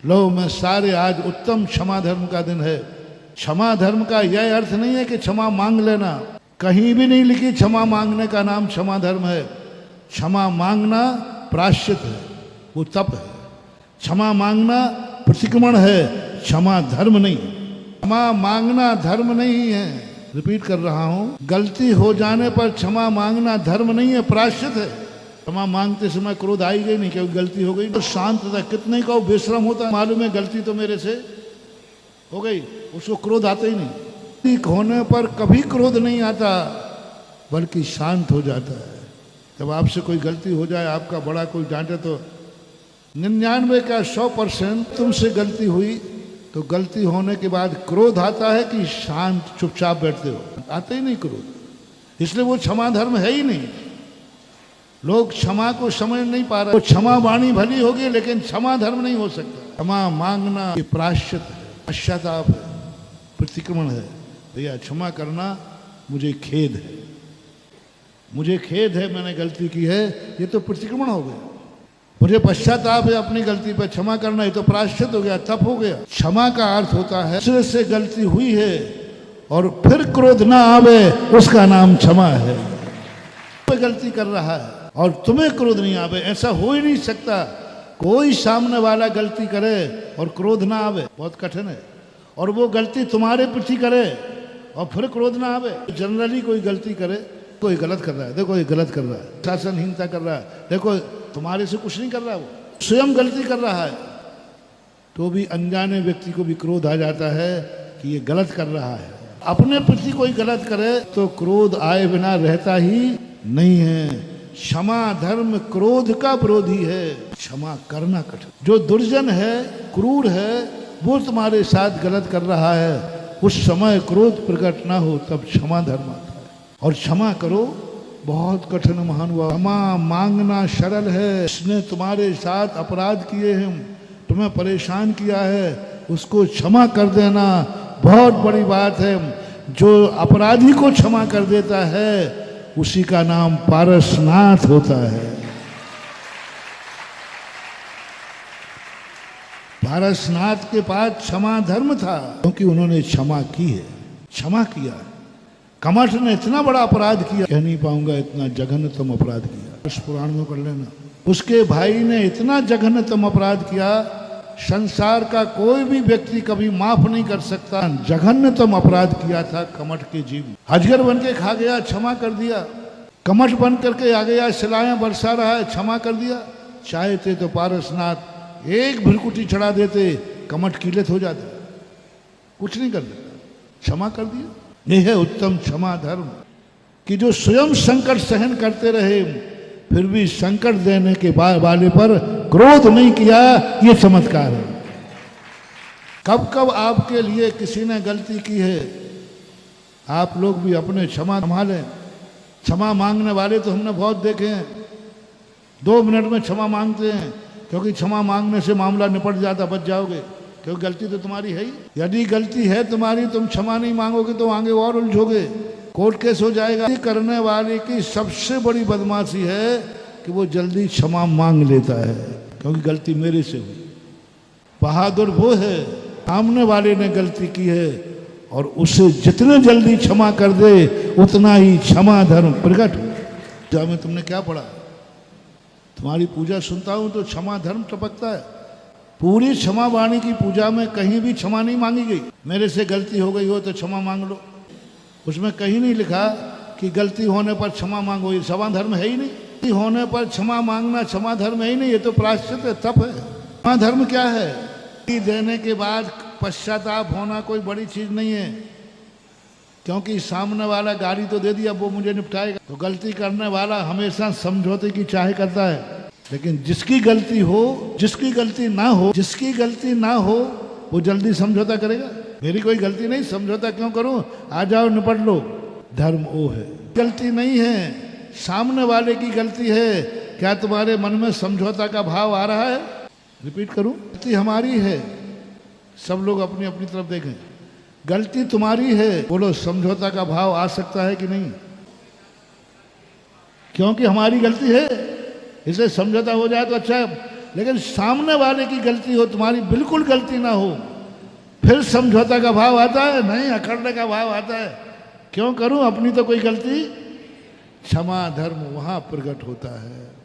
लो मैं सारे आज उत्तम क्षमा धर्म का दिन है। क्षमा धर्म का यह अर्थ नहीं है कि क्षमा मांग लेना, कहीं भी नहीं लिखी क्षमा मांगने का नाम क्षमा धर्म है। क्षमा मांगना प्रायश्चित है, वो तप है। क्षमा मांगना प्रतिक्रमण है, क्षमा धर्म नहीं। क्षमा मांगना धर्म नहीं है। रिपीट कर रहा हूं, गलती हो जाने पर क्षमा मांगना धर्म नहीं है, प्रायश्चित है। क्षमा मांगते समय क्रोध आई गई नहीं, क्योंकि गलती हो गई तो शांत था। कितने का बेशरम होता है, मालूम है गलती तो मेरे से हो गई, उसको क्रोध आता ही नहीं। ठीक होने पर कभी क्रोध नहीं आता, बल्कि शांत हो जाता है। जब आपसे कोई गलती हो जाए, आपका बड़ा कोई डांटे तो 99 का 100% तुमसे गलती हुई, तो गलती होने के बाद क्रोध आता है कि शांत चुपचाप बैठते हो? आता ही नहीं क्रोध। इसलिए वो क्षमा धर्म है ही नहीं। लोग क्षमा को समझ नहीं पा रहे। तो क्षमा वाणी भली होगी, लेकिन क्षमा धर्म नहीं हो सकता। क्षमा मांगना ये प्रायश्चित है, पश्चाताप है, प्रतिक्रमण है। भैया क्षमा करना, मुझे खेद है, मुझे खेद है, मैंने गलती की है, ये तो प्रतिक्रमण हो गया। मुझे पश्चाताप है अपनी गलती पर, क्षमा करना ये तो प्रायश्चित हो गया, तप हो गया। क्षमा का अर्थ होता है दूसरे से गलती हुई है और फिर क्रोध ना आवे, उसका नाम क्षमा है। कोई गलती कर रहा है और तुम्हें क्रोध नहीं आवे, ऐसा हो ही नहीं सकता। कोई सामने वाला गलती करे और क्रोध ना आवे, बहुत कठिन है। और वो गलती तुम्हारे प्रति करे और फिर क्रोध ना आवे। जनरली कोई गलती करे, कोई गलत कर रहा है, देखो ये गलत कर रहा है, शासनहीनता कर रहा है, देखो तुम्हारे से कुछ नहीं कर रहा, वो स्वयं गलती कर रहा है, तो भी अनजाने व्यक्ति को भी क्रोध आ जाता है कि ये गलत कर रहा है। अपने प्रति कोई गलत करे तो क्रोध आए बिना रहता ही नहीं है। क्षमा धर्म क्रोध का विरोधी है। क्षमा करना कठिन। जो दुर्जन है, क्रूर है, वो तुम्हारे साथ गलत कर रहा है, उस समय क्रोध प्रकट ना हो, तब क्षमा धर्म आता है। और क्षमा करो, बहुत कठिन महानुभाव। क्षमा मांगना सरल है। इसने तुम्हारे साथ अपराध किए हैं, तुम्हें परेशान किया है, उसको क्षमा कर देना बहुत बड़ी बात है। जो अपराधी को क्षमा कर देता है, उसी का नाम पारसनाथ होता है। पारसनाथ के पास क्षमा धर्म था, क्योंकि उन्होंने क्षमा की है, क्षमा किया। कमठ ने इतना बड़ा अपराध किया, कह नहीं पाऊंगा, इतना जघन्यतम अपराध किया। इस पुराण में पढ़ लेना। उसके भाई ने इतना जघन्यतम अपराध किया, संसार का कोई भी व्यक्ति कभी माफ नहीं कर सकता। जघन्यतम अपराध किया था कमठ के जीव। अजगर बन के खा गया, क्षमा कर दिया। कमठ बन करके आ गया, शिलाएं बरसा रहा है, क्षमा कर दिया। चाहते तो पारसनाथ एक भ्रिकुटी चढ़ा देते, कमठ कीलित हो जाता, कुछ नहीं कर देता, क्षमा कर दिया। यह है उत्तम क्षमा धर्म, कि जो स्वयं संकट सहन करते रहे, फिर भी संकट देने के वाले पर क्रोध नहीं किया, ये चमत्कार है। कब कब आपके लिए किसी ने गलती की है, आप लोग भी अपने क्षमा संभालें। क्षमा मांगने वाले तो हमने बहुत देखे हैं, 2 मिनट में क्षमा मांगते हैं, क्योंकि क्षमा मांगने से मामला निपट जाता, बच जाओगे, क्योंकि गलती तो तुम्हारी है ही। यदि गलती है तुम्हारी, तुम क्षमा नहीं मांगोगे तो आगे और उलझोगे, कोर्ट केस हो जाएगा। करने वाले की सबसे बड़ी बदमाशी है कि वो जल्दी क्षमा मांग लेता है, क्योंकि गलती मेरे से हुई। बहादुर वो है, सामने वाले ने गलती की है और उसे जितने जल्दी क्षमा कर दे, उतना ही क्षमा धर्म प्रकट हो। जब में तुमने क्या पढ़ा, तुम्हारी पूजा सुनता हूं तो क्षमा धर्म टपकता है। पूरी क्षमा वाणी की पूजा में कहीं भी क्षमा नहीं मांगी गई। मेरे से गलती हो गई हो तो क्षमा मांग लो, उसमें कहीं नहीं लिखा कि गलती होने पर क्षमा मांगो। ये क्षमा धर्म है ही नहीं। गलती होने पर क्षमा मांगना क्षमा धर्म है ही नहीं, ये तो प्रायश्चित है, तप है। क्षमा धर्म क्या है? देने के बाद पश्चाताप होना कोई बड़ी चीज नहीं है, क्योंकि सामने वाला गाली तो दे दिया, वो मुझे निपटाएगा। तो गलती करने वाला हमेशा समझौते की चाह करता है, लेकिन जिसकी गलती हो, जिसकी गलती ना हो, जिसकी गलती ना हो, वो जल्दी समझौता करेगा। मेरी कोई गलती नहीं, समझौता क्यों करूं, आ जाओ निपट लो। धर्म वो है, गलती नहीं है, सामने वाले की गलती है। क्या तुम्हारे मन में समझौता का भाव आ रहा है? रिपीट करूं, गलती हमारी है। सब लोग अपनी अपनी तरफ देखें, गलती तुम्हारी है। बोलो, समझौता का भाव आ सकता है कि नहीं? क्योंकि हमारी गलती है, इसलिए समझौता हो जाए तो अच्छा है। लेकिन सामने वाले की गलती हो, तुम्हारी बिल्कुल गलती ना हो, फिर समझौता का भाव आता है, नहीं अकड़ने का भाव आता है। क्यों करूं, अपनी तो कोई गलती। क्षमा धर्म वहां प्रकट होता है।